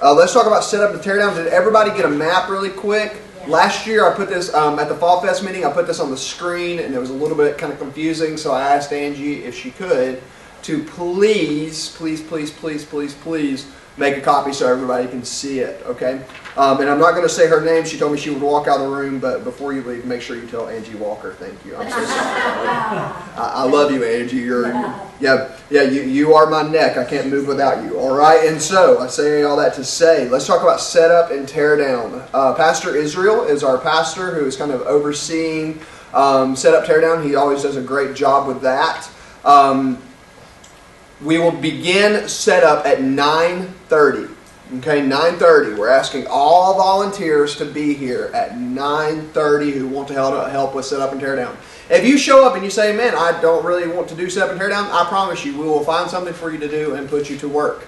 let's talk about setup and teardown. Did everybody get a map really quick? Yeah. Last year I put this, at the Fall Fest meeting, I put this on the screen and it was a little bit kind of confusing, so I asked Angie if she could to please make a copy so everybody can see it, okay? And I'm not going to say her name. She told me she would walk out of the room, but before you leave, make sure you tell Angie Walker thank you. I'm so sorry. I love you, Angie. You are my neck. I can't move without you, all right? And so I say all that to say, let's talk about setup and tear down. Pastor Israel is our pastor who is kind of overseeing setup, tear down. He always does a great job with that. We will begin setup at 9:30. Okay, 9:30. We're asking all volunteers to be here at 9:30 who want to help with setup and tear down. If you show up and you say, man, I don't really want to do setup and tear down, I promise you we will find something for you to do and put you to work.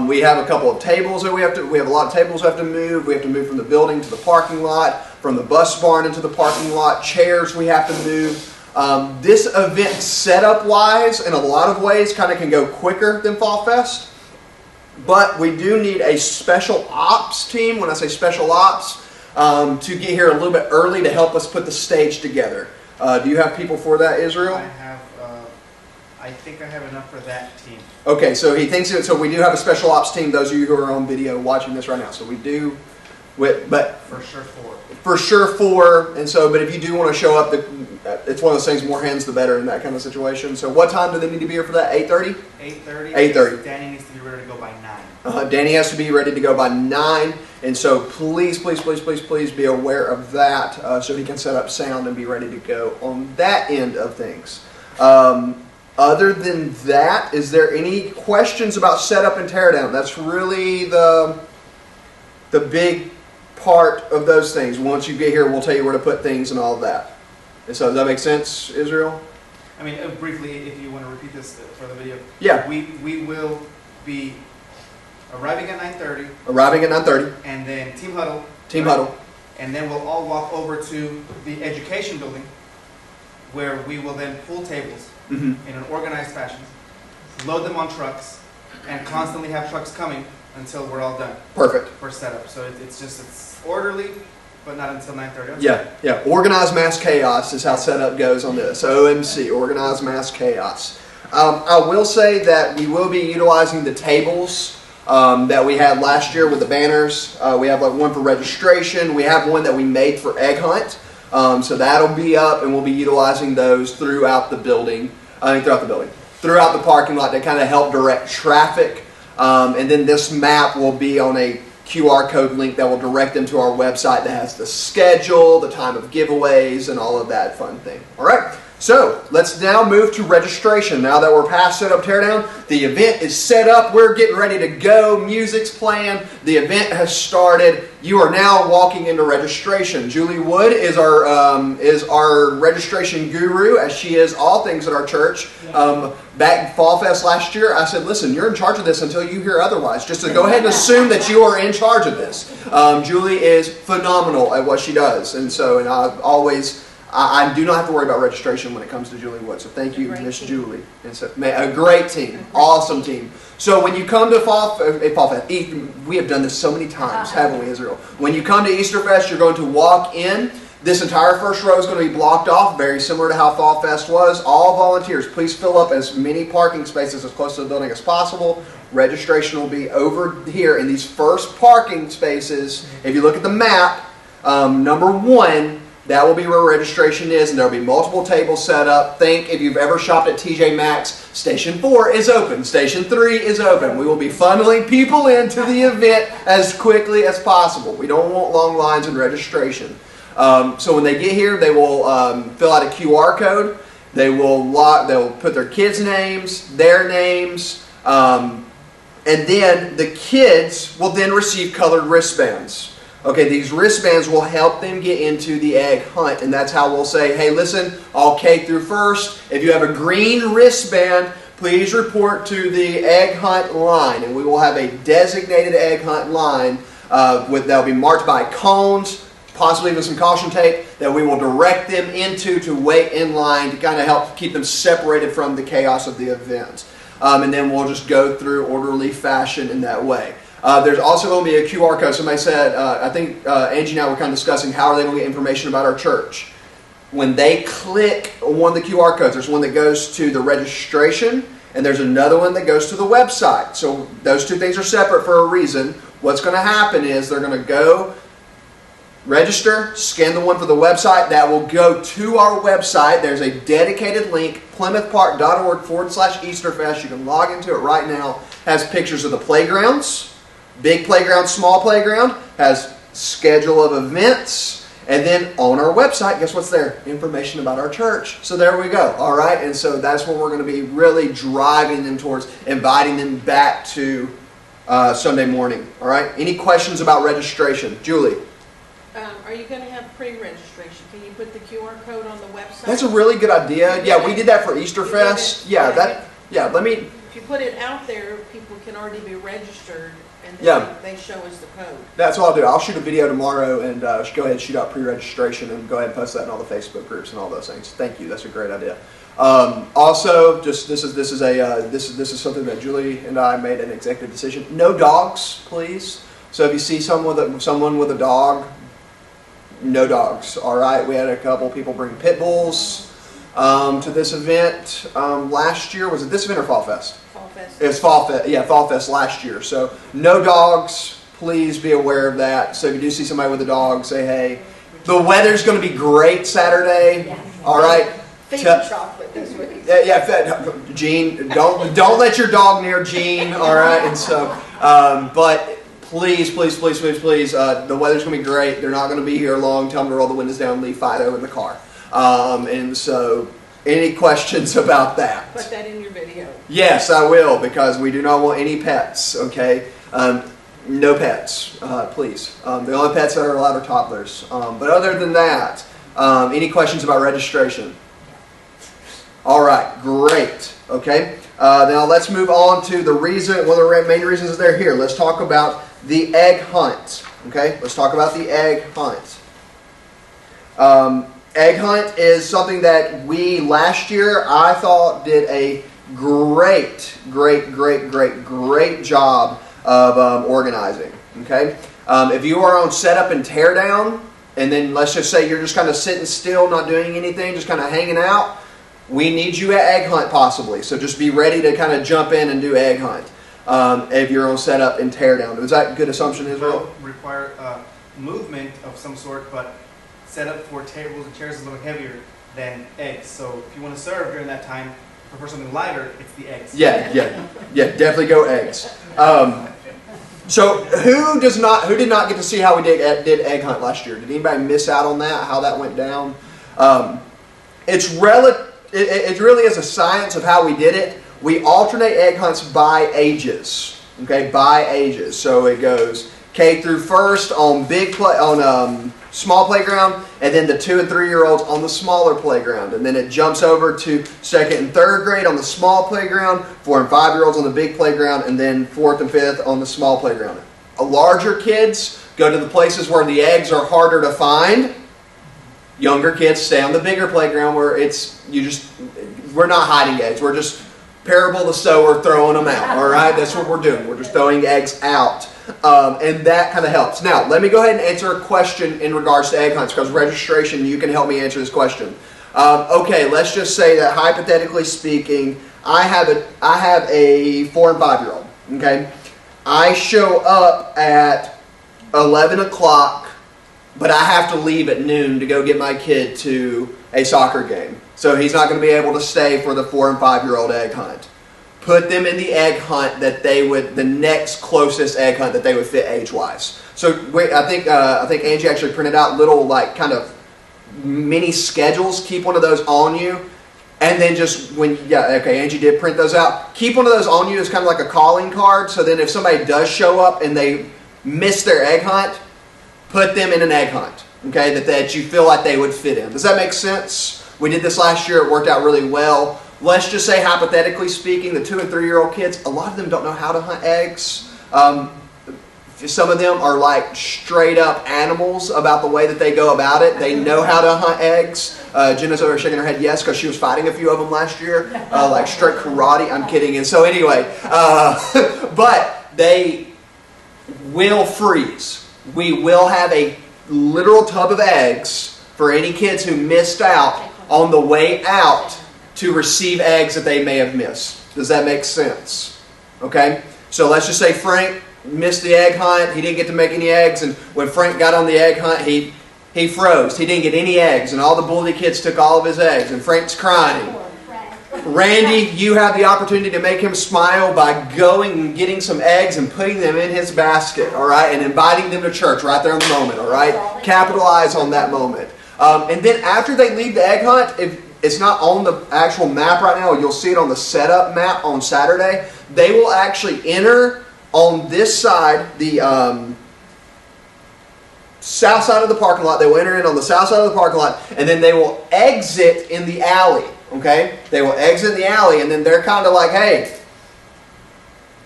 We have a couple of tables that we have a lot of tables we have to move. We have to move from the building to the parking lot, from the bus barn into the parking lot. Chairs we have to move. This event setup wise in a lot of ways kind of can go quicker than Fall Fest, but we do need a special ops team. When I say special ops, to get here a little bit early to help us put the stage together. Do you have people for that, Israel? I think I have enough for that team. Okay, so he thinks it. So we do have a special ops team. Those of you who are on video watching this right now, so we do. But for sure four. For sure four, and so. But if you do want to show up, it's one of those things. More hands, the better in that kind of situation. So, what time do they need to be here for that? 8:30. 8:30. 8:30. Danny needs to be ready to go by 9. Danny has to be ready to go by 9, and so please be aware of that, so he can set up sound and be ready to go on that end of things. Other than that, is there any questions about setup and teardown? That's really the big part of those things. Once you get here, we'll tell you where to put things and all of that. And so, does that make sense, Israel? I mean, briefly, if you want to repeat this for the video. Yeah. We will be arriving at 9:30. Arriving at 9:30. And then team huddle. Team huddle. And then we'll all walk over to the education building, where we will then pull tables in an organized fashion, load them on trucks, and constantly have trucks coming until we're all done. Perfect. For setup. So it's orderly, but not until 9:30. Yeah. Organized mass chaos is how setup goes on this. OMC, organized mass chaos. I will say that we will be utilizing the tables that we had last year with the banners. We have like one for registration. We have one that we made for Egg Hunt. So that'll be up, and we'll be utilizing those throughout the building. Throughout the parking lot to kind of help direct traffic. And then this map will be on a QR code link that will direct them to our website that has the schedule, the time of giveaways, and all of that fun thing. All right. So let's now move to registration. Now that we're past setup, teardown, the event is set up. We're getting ready to go. Music's playing. The event has started. You are now walking into registration. Julie Wood is our registration guru, as she is all things at our church. Back Fall Fest last year, I said, listen, you're in charge of this until you hear otherwise. Just to go ahead and assume that you are in charge of this. Julie is phenomenal at what she does. And I do not have to worry about registration when it comes to Julie Wood. So thank you, Miss Julie. And so, a great team. Awesome team. So when you come to Fall Fest, we have done this so many times, haven't we, Israel? When you come to Easter Fest, you're going to walk in. This entire first row is going to be blocked off, very similar to how Fall Fest was. All volunteers, please fill up as many parking spaces as close to the building as possible. Registration will be over here in these first parking spaces. If you look at the map, number 1, that will be where registration is, and there will be multiple tables set up. Think if you've ever shopped at TJ Maxx, Station 4 is open. Station 3 is open. We will be funneling people into the event as quickly as possible. We don't want long lines in registration. So when they get here, they will fill out a QR code. They'll put their kids' names, their names, and then the kids will then receive colored wristbands. Okay, these wristbands will help them get into the egg hunt, and that's how we'll say, hey, listen, all K through first, if you have a green wristband, please report to the egg hunt line, and we will have a designated egg hunt line that'll be marked by cones, possibly even some caution tape, that we will direct them into to wait in line to kind of help keep them separated from the chaos of the event. And then we'll just go through orderly fashion in that way. There's also going to be a QR code. Somebody said, I think Angie and I were kind of discussing how are they going to get information about our church. When they click on one of the QR codes, there's one that goes to the registration, and there's another one that goes to the website. So those two things are separate for a reason. What's going to happen is they're going to go register, scan the one for the website. That will go to our website. There's a dedicated link, PlymouthPark.org/Easterfest. You can log into it right now. Has pictures of the playgrounds, big playground, small playground. Has schedule of events. And then on our website, guess what's there? Information about our church. So there we go. All right. And so that's what we're going to be really driving them towards, inviting them back to Sunday morning. All right. Any questions about registration? Julie? Are you going to have pre-registration? Can you put the QR code on the website? That's a really good idea. Yeah, we did that for Easterfest. Let me... If you put it out there, people can already be registered, and then Yeah. they show us the code. That's what I'll do. I'll shoot a video tomorrow and go ahead and shoot out pre-registration and go ahead and post that in all the Facebook groups and all those things. Thank you. That's a great idea. Also, just this is something that Julie and I made an executive decision. No dogs, please. So if you see someone with a dog, no dogs. All right. We had a couple people bring pit bulls to this event last year. Was it this event or Fall Fest? Fall Fest. It was Fall Fest. Yeah, Fall Fest last year. So no dogs. Please be aware of that. So if you do see somebody with a dog, say hey. The weather's going to be great Saturday. All right. Feed the chocolate this week. Yeah, Gene, don't let your dog near Gene. All right, and so, but please, the weather's gonna be great. They're not gonna be here long. Tell them to roll the windows down, leave Fido in the car. And so, any questions about that? Put that in your video. Yes, I will, because we do not want any pets. Okay, no pets, please. The only pets that are allowed are toddlers. But other than that, any questions about registration? All right, great. Okay, now let's move on to the reason. One of the main reasons they're here. Let's talk about the egg hunt. Okay, let's talk about the egg hunt. Egg hunt is something that we last year I thought did a great job of organizing. Okay, if you are on setup and tear down, and then let's just say you're just kind of sitting still, not doing anything, just kind of hanging out. We need you at egg hunt possibly, so just be ready to kind of jump in and do egg hunt if you're on setup and tear down. Is that a good assumption, Israel? Will require movement of some sort, but setup for tables and chairs is a little heavier than eggs. So if you want to serve during that time, prefer something lighter, it's the eggs. Yeah, definitely go eggs. So who did not get to see how we did egg hunt last year? Did anybody miss out on that? How that went down? It really is a science of how we did it. We alternate egg hunts by ages. Okay, by ages. So it goes K through first on small playground, and then the 2 and 3 year olds on the smaller playground, and then it jumps over to 2nd and 3rd grade on the small playground, 4 and 5 year olds on the big playground, and then 4th and 5th on the small playground. Larger kids go to the places where the eggs are harder to find. Younger kids stay on the bigger playground where we're not hiding eggs. We're just parable the sower throwing them out. All right, that's what we're doing. We're just throwing eggs out, and that kind of helps. Now, let me go ahead and answer a question in regards to egg hunts, because registration, you can help me answer this question. Okay, let's just say that hypothetically speaking, I have a 4 and 5 year old. Okay, I show up at 11 o'clock. But I have to leave at noon to go get my kid to a soccer game. So he's not going to be able to stay for the 4 and 5 year old egg hunt. Put them in the egg hunt the next closest egg hunt that they would fit age-wise. So I think Angie actually printed out little kind of mini schedules. Keep one of those on you. And then Angie did print those out. Keep one of those on you as kind of like a calling card. So then if somebody does show up and they miss their egg hunt, put them in an egg hunt, okay, that you feel like they would fit in. Does that make sense? We did this last year. It worked out really well. Let's just say, hypothetically speaking, the 2 and 3 year old kids, a lot of them don't know how to hunt eggs. Some of them are like straight up animals about the way that they go about it. They know how to hunt eggs. Jenna's over shaking her head yes, because she was fighting a few of them last year, like straight karate. I'm kidding. And so anyway, but will freeze. We will have a literal tub of eggs for any kids who missed out on the way out to receive eggs that they may have missed. Does that make sense? Okay? So let's just say Frank missed the egg hunt. He didn't get to make any eggs. And when Frank got on the egg hunt, he froze. He didn't get any eggs. And all the Bully kids took all of his eggs. And Frank's crying. Randy, you have the opportunity to make him smile by going and getting some eggs and putting them in his basket, all right? And inviting them to church right there in the moment, all right? Capitalize on that moment. And then after they leave the egg hunt, if it's not on the actual map right now, you'll see it on the setup map on Saturday. They will actually enter on this side, the south side of the parking lot. They will enter in on the south side of the parking lot, and then they will exit in the alley, okay? They will exit the alley, and then they're kind of like, hey,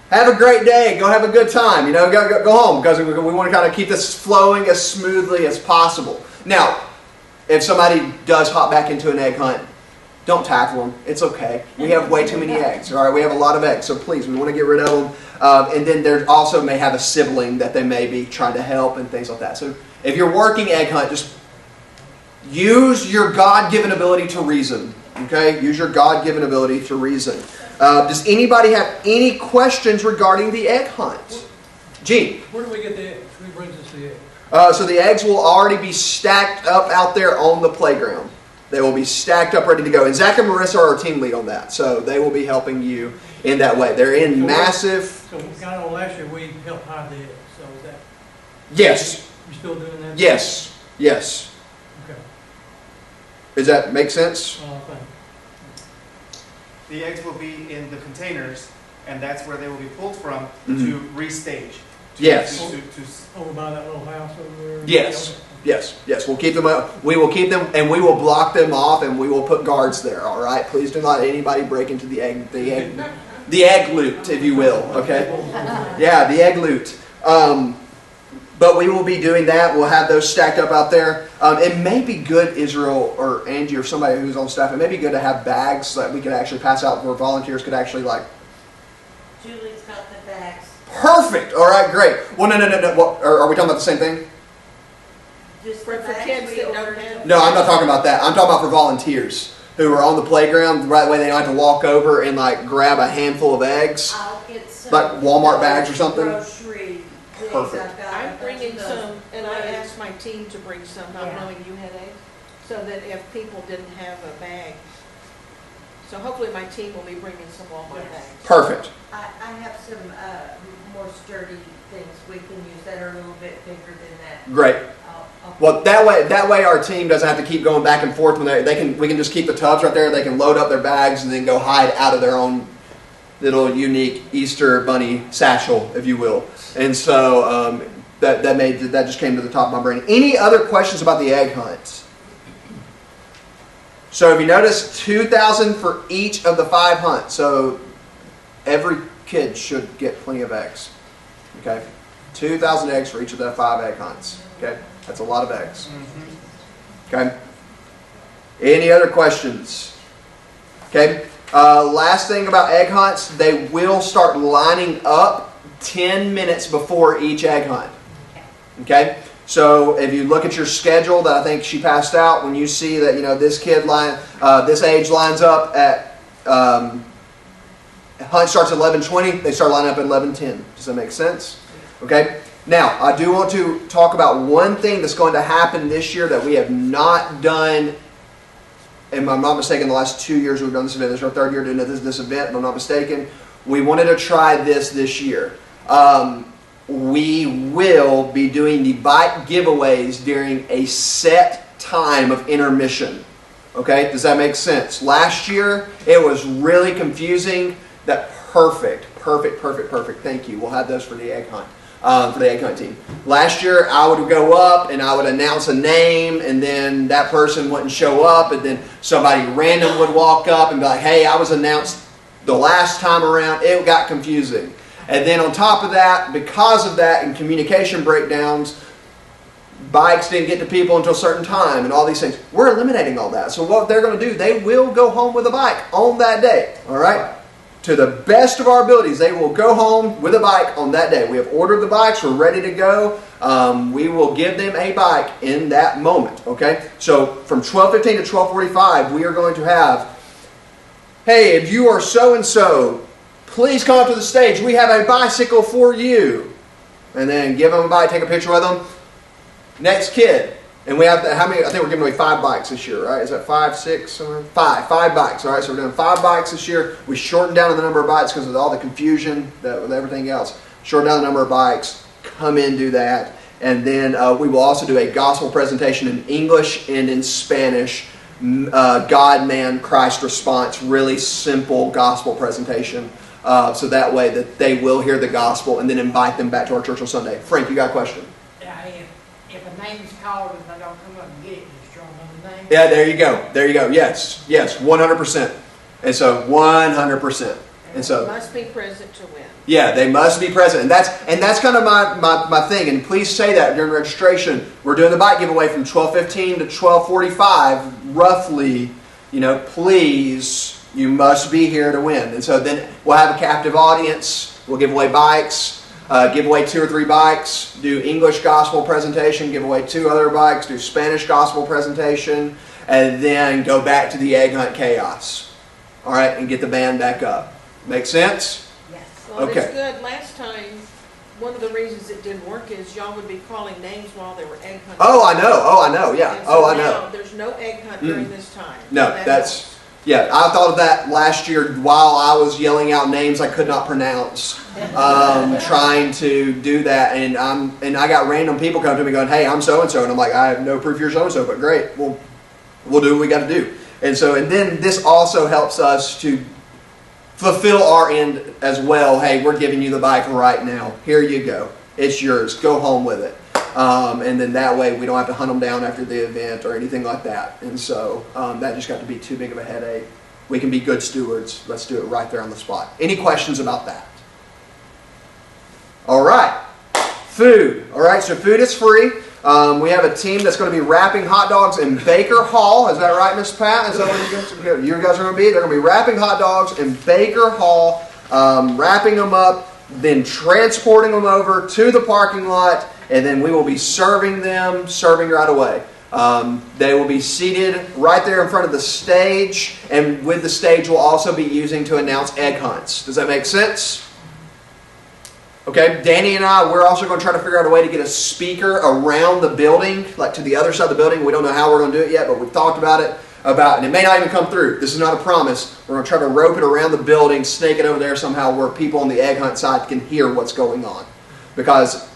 have a great day. Go have a good time. You know, go home, because we want to kind of keep this flowing as smoothly as possible. Now, if somebody does hop back into an egg hunt, don't tackle them. It's okay. We have way too many eggs. All right, we have a lot of eggs, so please, we want to get rid of them. And then there also may have a sibling that they may be trying to help and things like that. So if you're working egg hunt, just use your God-given ability to reason. Okay, use your God-given ability to reason. Does anybody have any questions regarding the egg hunt? Gene? Where do we get the eggs? Who brings us the eggs? So the eggs will already be stacked up out there on the playground. They will be stacked up, ready to go. And Zach and Marissa are our team lead on that. So they will be helping you in that way. They're in massive... So kind of last year we helped hide the eggs. So is that... Yes. You still doing that? Yes. Yes. Okay. Does that make sense? Thank you. The eggs will be in the containers, and that's where they will be pulled from Mhm. to restage. Yes. Over by that little house over there? Yes. Okay. Yes. Yes. We'll keep them up. We will keep them, and we will block them off, and we will put guards there. All right. Please do not let anybody break into the egg loot, if you will. Okay. Yeah, the egg loot. But we will be doing that. We'll have those stacked up out there. It may be good, Israel or Angie or somebody who's on staff. It may be good to have bags that we could actually pass out where volunteers could actually like. Julie's got the bags. Perfect. All right. Great. Well, no. What, are we talking about the same thing? Just For the bags kids we that don't ordered. have- No, I'm not talking about that. I'm talking about for volunteers who are on the playground. The right way they don't have to walk over and like grab a handful of eggs. I'll get some. Like Walmart bags or something? Grocery things. Perfect. I've got a I'm bunch bringing of those. some, and I asked my team to bring some, not Yeah. knowing you had eggs, so that if people didn't have a bag. So hopefully my team will be bringing some Walmart Yes. bags. Perfect. I have some more sturdy things we can use that are a little bit bigger than that. Great. I'll Well, that way our team doesn't have to keep going back and forth when we can just keep the tubs right there. They can load up their bags and then go hide out of their own little unique Easter bunny satchel, if you will. And so that just came to the top of my brain. Any other questions about the egg hunt? So if you notice, 2,000 for each of the 5 hunts. So every kid should get plenty of eggs. Okay, 2,000 eggs for each of the 5 egg hunts. Okay, that's a lot of eggs. Okay. Any other questions? Okay. Last thing about egg hunts, they will start lining up 10 minutes before each egg hunt. Okay. So if you look at your schedule that I think she passed out, when you see that this this age lines up at hunt starts at 11:20, they start lining up at 11:10. Does that make sense? Okay. Now, I do want to talk about one thing that's going to happen this year that we have not done, if I'm not mistaken, the last 2 years we've done this event. This is our 3rd year doing this event, if I'm not mistaken. We wanted to try this year. We will be doing the bike giveaways during a set time of intermission. Okay, does that make sense? Last year, it was really confusing. Perfect. Thank you. We'll have those for the egg hunt. For the egg hunt team. Last year, I would go up and I would announce a name, and then that person wouldn't show up, and then somebody random would walk up and be like, hey, I was announced the last time around. It got confusing. And then on top of that, because of that and communication breakdowns, bikes didn't get to people until a certain time and all these things. We're eliminating all that. So what they're going to do, they will go home with a bike on that day. All right? to the best of our abilities, they will go home with a bike on that day. We have ordered the bikes. We're ready to go. We will give them a bike in that moment, okay? So from 12:15 to 12:45, we are going to have, hey, if you are so-and-so, please come up to the stage. We have a bicycle for you. And then give them a bike, take a picture with them. Next kid. And we have, how many? I think we're giving away 5 bikes this year, right? Is that 5, 6, somewhere? 5 bikes, all right? So we're doing 5 bikes this year. We shortened down the number of bikes because of all the confusion with everything else. Shortened down the number of bikes. Come in, do that. And then we will also do a gospel presentation in English and in Spanish. God, man, Christ response. Really simple gospel presentation. So that way that they will hear the gospel and then invite them back to our church on Sunday. Frank, you got a question? Yeah, if a name's called and I don't come up and get it, just throw another name. Yeah, there you go. There you go. Yes, 100%. And so 100%. And so Must be present to win. yeah, they must be present. And that's kind of my thing. And please say that during registration. We're doing the bike giveaway from 12:15 to 12:45, roughly. Please, you must be here to win. And so then we'll have a captive audience. We'll give away bikes. Give away 2 or 3 bikes. Do English gospel presentation. Give away 2 other bikes. Do Spanish gospel presentation. And then go back to the egg hunt chaos. All right, and get the band back up. Make sense? Yes. Well, Okay. it's good. Last time, one of the reasons it didn't work is y'all would be calling names while they were egg hunting. Oh, I know. Yeah. And so I now know. there's no egg hunt during this time. No, So that that's- helps. Yeah, I thought of that last year while I was yelling out names I could not pronounce, trying to do that, and I got random people come to me going, "Hey, I'm so and so," and I'm like, "I have no proof you're so and so, but great, we'll do what we got to do." And then this also helps us to fulfill our end as well. Hey, we're giving you the bike right now. Here you go. It's yours. Go home with it. And then that way we don't have to hunt them down after the event or anything like that. And so that just got to be too big of a headache. We can be good stewards. Let's do it right there on the spot. Any questions about that? All right. Food. All right, so food is free. We have a team that's going to be wrapping hot dogs in Baker Hall. Is that right, Miss Pat? Is that what you guys are going to be? They're going to be wrapping hot dogs in Baker Hall, wrapping them up, then transporting them over to the parking lot, and then we will be serving right away. They will be seated right there in front of the stage, and with the stage we'll also be using to announce egg hunts. Does that make sense? Okay, Danny and I, we're also going to try to figure out a way to get a speaker around the building, like to the other side of the building. We don't know how we're going to do it yet, but we've talked about it. And it may not even come through. This is not a promise. We're going to try to rope it around the building, snake it over there somehow where people on the egg hunt side can hear what's going on. Because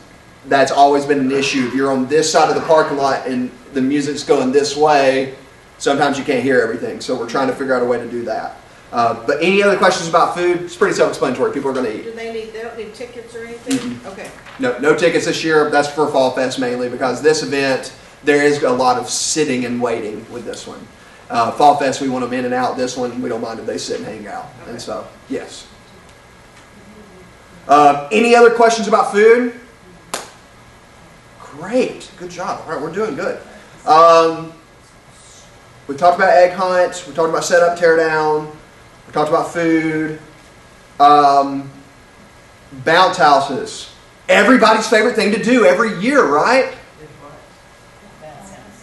that's always been an issue. If you're on this side of the parking lot and the music's going this way, sometimes you can't hear everything. So we're trying to figure out a way to do that. But any other questions about food? It's pretty self-explanatory. People are going to eat. They don't need tickets or anything? Okay. No tickets this year. That's for Fall Fest mainly because this event, there is a lot of sitting and waiting with this one. Fall Fest, we want them in and out. This one, we don't mind if they sit and hang out. Okay. And so, yes. Any other questions about food? Great. Good job. All right, we're doing good. We talked about egg hunts. We talked about setup, tear down. We talked about food. Bounce houses. Everybody's favorite thing to do every year, right?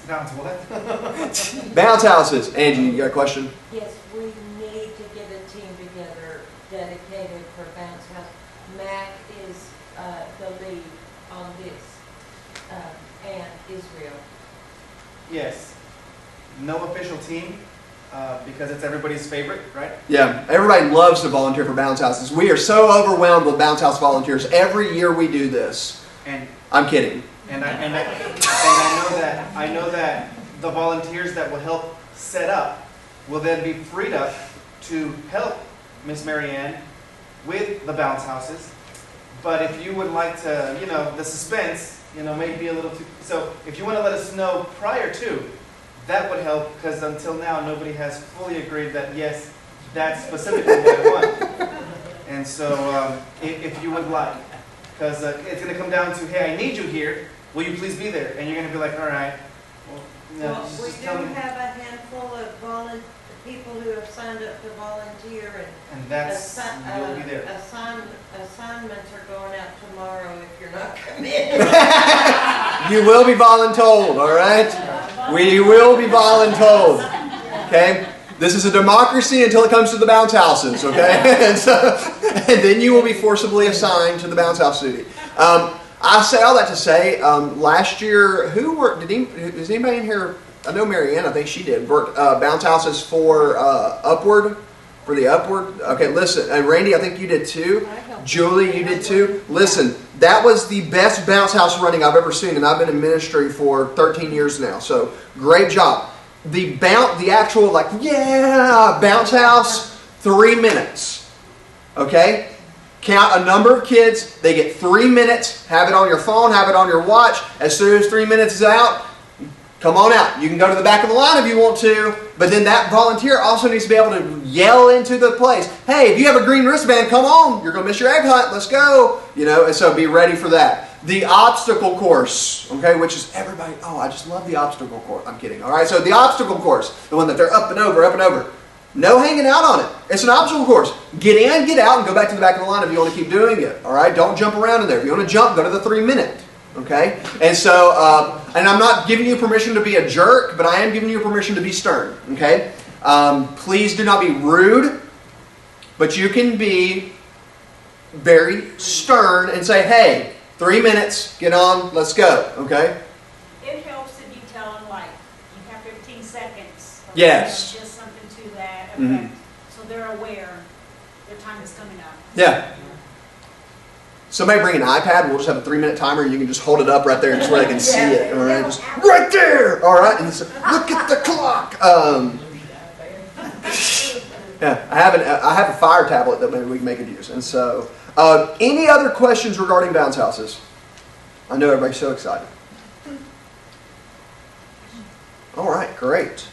Down to what? Bounce houses. Angie, you got a question? Yes, we need to get a team together dedicated for Bounce House. Mac is the lead on this, and Israel. Yes. No official team because it's everybody's favorite, right? Yeah, everybody loves to volunteer for bounce houses. We are so overwhelmed with bounce house volunteers. Every year we do this. And I'm kidding. I know that the volunteers that will help set up will then be freed up to help Miss Marianne with the bounce houses. But if you would like to, the suspense, maybe a little too. So if you want to let us know prior to, that would help because until now nobody has fully agreed that yes, that's specifically what I want. And so if you would like, because it's going to come down to, hey, I need you here. Will you please be there? And you're going to be like, all right. No, Well, we just do tell me. have a handful of people who have signed up to volunteer, And and that's, you'll be there. assignments are going out tomorrow if you're not committed. You will be voluntold, all right? We will be voluntold, okay? This is a democracy until it comes to the bounce houses, okay? And then you will be forcibly assigned to the bounce house duty. I say all that to say, last year, is anybody in here? I know Marianne, I think she did, worked bounce houses for Upward, for the Upward. Okay, listen, and Randy, I think you did too. I helped. Julie, you did too. Listen, that was the best bounce house running I've ever seen, and I've been in ministry for 13 years now. So great job. The actual bounce house, 3 minutes. Okay, count a number of kids. They get 3 minutes. Have it on your phone. Have it on your watch. As soon as 3 minutes is out, come on out. You can go to the back of the line if you want to, but then that volunteer also needs to be able to yell into the place, hey, if you have a green wristband, come on. You're going to miss your egg hunt. Let's go. And so be ready for that. The obstacle course, okay, which is everybody, I just love the obstacle course. I'm kidding. All right, so the obstacle course, the one that they're up and over, up and over. No hanging out on it. It's an obstacle course. Get in, get out, and go back to the back of the line if you want to keep doing it. All right, don't jump around in there. If you want to jump, go to the 3 minute. Okay? And so, and I'm not giving you permission to be a jerk, but I am giving you permission to be stern. Okay? Please do not be rude, but you can be very stern and say, hey, 3 minutes, get on, let's go. Okay? It helps if you tell them, like, you have 15 seconds. or Yes. Just something to that effect, Mhm. so they're aware their time is coming up. Yeah. Somebody bring an iPad, we'll just have a 3 minute timer and you can just hold it up right there just where they can see it. All right? Just right there! All right? And so, look at the clock! Yeah, I have a fire tablet that maybe we can make it use. And so, any other questions regarding bounce houses? I know everybody's so excited. All right, great.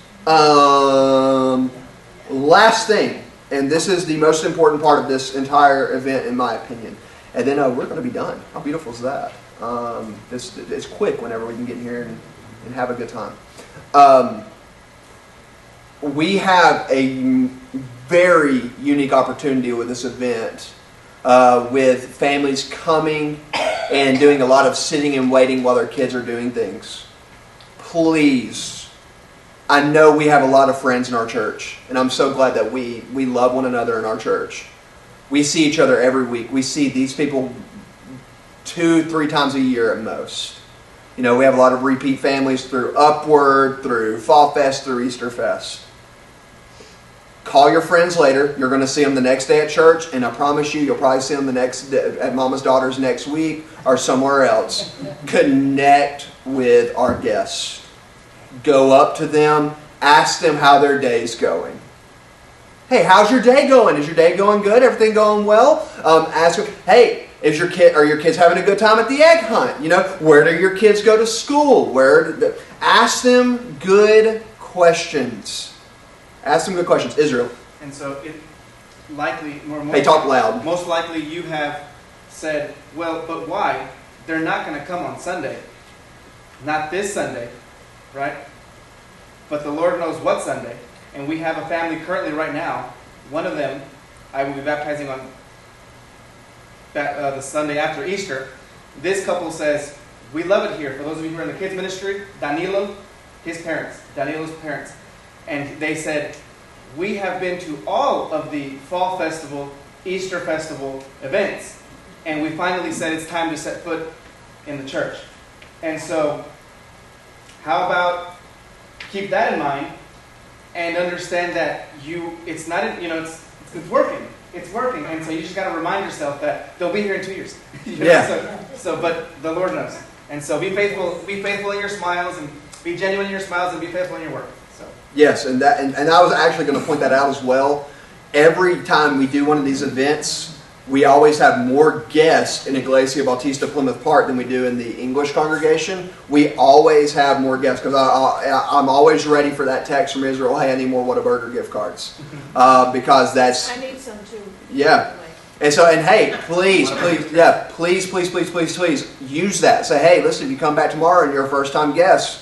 Last thing, and this is the most important part of this entire event, in my opinion. And then we're going to be done. How beautiful is that? It's quick whenever we can get in here and have a good time. We have a very unique opportunity with this event, with families coming and doing a lot of sitting and waiting while their kids are doing things. Please, I know we have a lot of friends in our church, and I'm so glad that we love one another in our church. We see each other every week. We see these people 2-3 times a year at most. We have a lot of repeat families through Upward, through Fall Fest, through Easter Fest. Call your friends later. You're going to see them the next day at church, and I promise you'll probably see them the next day at Mama's Daughters next week or somewhere else. Connect with our guests. Go up to them. Ask them how their day's going. Hey, how's your day going? Is your day going good? Everything going well? Ask them, hey, are your kids having a good time at the egg hunt? Where do your kids go to school? Ask them good questions. Ask them good questions. Israel. And so it likely, Hey, talk loud. most likely you have said, well, but why? They're not going to come on Sunday. Not this Sunday, right? But the Lord knows what Sunday. And we have a family currently right now. One of them, I will be baptizing on the Sunday after Easter. This couple says, we love it here. For those of you who are in the kids ministry, Danilo's parents. And they said, we have been to all of the Fall Festival, Easter Festival events. And we finally said it's time to set foot in the church. And so, how about keep that in mind and understand that it's working. It's working. And so you just got to remind yourself that they'll be here in 2 years. Yeah. But the Lord knows. And so be faithful in your smiles, and be genuine in your smiles, and be faithful in your work. So Yes, and I was actually going to point that out as well. Every time we do one of these events, we always have more guests in Iglesia Bautista Plymouth Park than we do in the English congregation. We always have more guests because I'm always ready for that text from Israel, hey, I need more Whataburger gift cards. Because that's... I need some too. Yeah. And hey, please use that. Say, hey, listen, if you come back tomorrow and you're a first-time guest,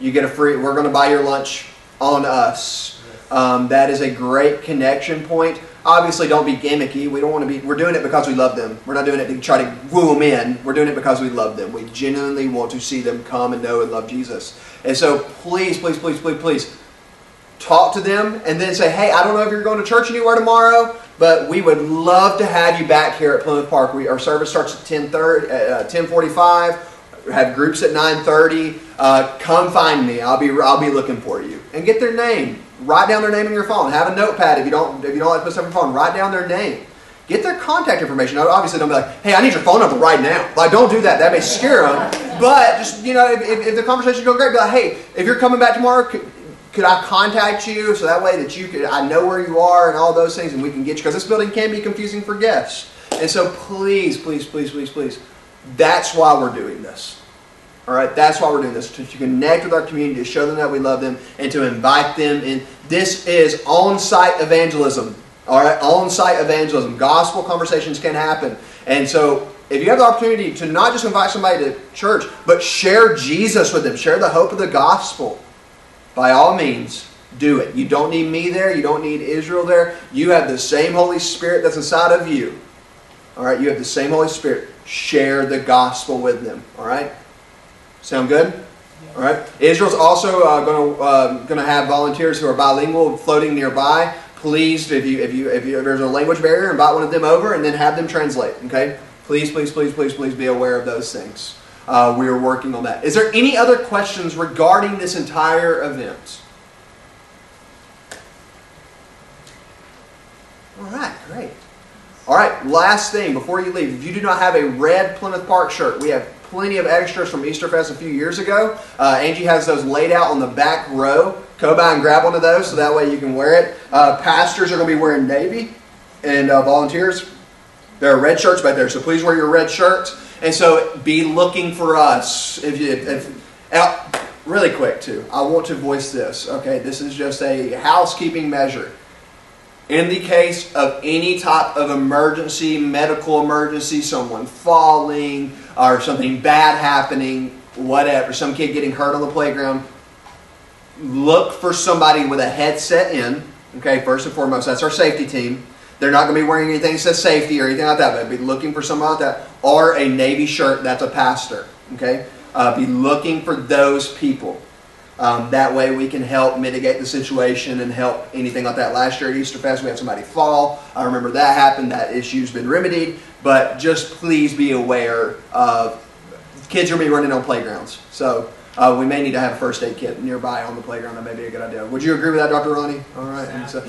You get a free, we're going to buy your lunch on us. That is a great connection point. Obviously, don't be gimmicky. We don't want to be, we're doing it because we love them. We're not doing it to try to woo them in. We're doing it because we love them. We genuinely want to see them come and know and love Jesus. And so please, please, please, please, please talk to them and then say, hey, I don't know if you're going to church anywhere tomorrow, but we would love to have you back here at Plymouth Park. Our service starts at 10:45. We have groups at 9:30. Come find me. I'll be looking for you. And get their name. Write down their name in your phone. Have a notepad if you don't like to put stuff in your phone. Write down their name. Get their contact information. Now, obviously, don't be like, hey, I need your phone number right now. Like, don't do that. That may scare them. But just, if the conversation's going great, be like, hey, if you're coming back tomorrow, could I contact you so that way that I know where you are and all those things, and we can get you, because this building can be confusing for guests. And so please, please, please, please, please, that's why we're doing this. All right, that's why we're doing this, to connect with our community, to show them that we love them, and to invite them in. This is on-site evangelism. All right, on-site evangelism. Gospel conversations can happen. And so if you have the opportunity to not just invite somebody to church, but share Jesus with them, share the hope of the gospel, by all means, do it. You don't need me there. You don't need Israel there. You have the same Holy Spirit that's inside of you. All right, you have the same Holy Spirit. Share the gospel with them. All right? Sound good? All right. Israel's also going to have volunteers who are bilingual floating nearby. Please, if there's a language barrier, invite one of them over and then have them translate. Okay? Please, please, please, please, please be aware of those things. We are working on that. Is there any other questions regarding this entire event? All right, great. All right, last thing before you leave. If you do not have a red Plymouth Park shirt, we have plenty of extras from Easter Fest a few years ago. Angie has those laid out on the back row. Go by and grab one of those so that way you can wear it. Pastors are going to be wearing navy, and volunteers, there are red shirts back there, so please wear your red shirts. And so be looking for us. Really quick too, I want to voice this. Okay, this is just a housekeeping measure. In the case of any type of emergency, medical emergency, someone falling or something bad happening, whatever, some kid getting hurt on the playground, look for somebody with a headset in. Okay, first and foremost, that's our safety team. They're not going to be wearing anything that says safety or anything like that, but be looking for somebody like that. Or a navy shirt that's a pastor. Okay, be looking for those people. That way we can help mitigate the situation and help anything like that. Last year at Easter Fest, we had somebody fall. I remember that happened. That issue's been remedied. But just please be aware of kids are going to be running on playgrounds. So we may need to have a first aid kit nearby on the playground. That may be a good idea. Would you agree with that, Dr. Ronnie? All right. And so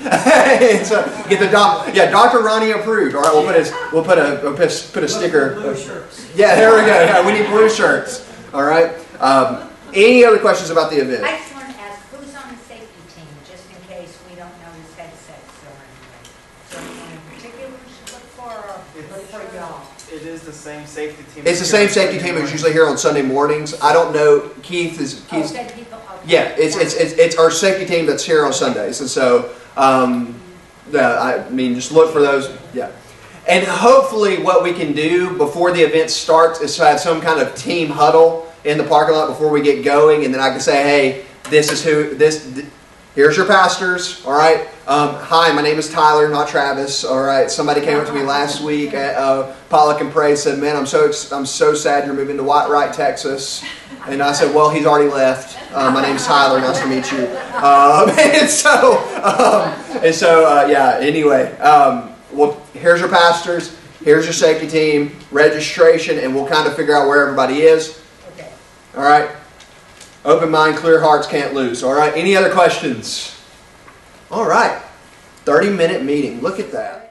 get the Dr. Ronnie approved. All right. We'll put a sticker. Blue shirts. Yeah, there we go. Yeah, we need blue shirts. All right. Any other questions about the event? I just want to ask, who's on the safety team, just in case we don't know whose headsets or anything? So anyone in particular we should look for, or look for y'all? It is the same safety team. It's the same safety team as usually here on Sunday mornings. I don't know. Keith's. Oh, same people, okay. Yeah, it's our safety team that's here on Sundays, and so just look for those. Yeah, and hopefully what we can do before the event starts is to have some kind of team huddle in the parking lot before we get going, and then I can say, hey, here's your pastors, all right? Hi, my name is Tyler, not Travis, all right? Somebody came up to me last week at Pollock and Praise, said, man, I'm so sad you're moving to Whitewright, Texas. And I said, well, he's already left. My name's Tyler, nice to meet you. Anyway, well, here's your pastors, here's your safety team, registration, and we'll kind of figure out where everybody is. Okay. All right? Open mind, clear hearts, can't lose. All right? Any other questions? All right. 30-minute meeting. Look at that.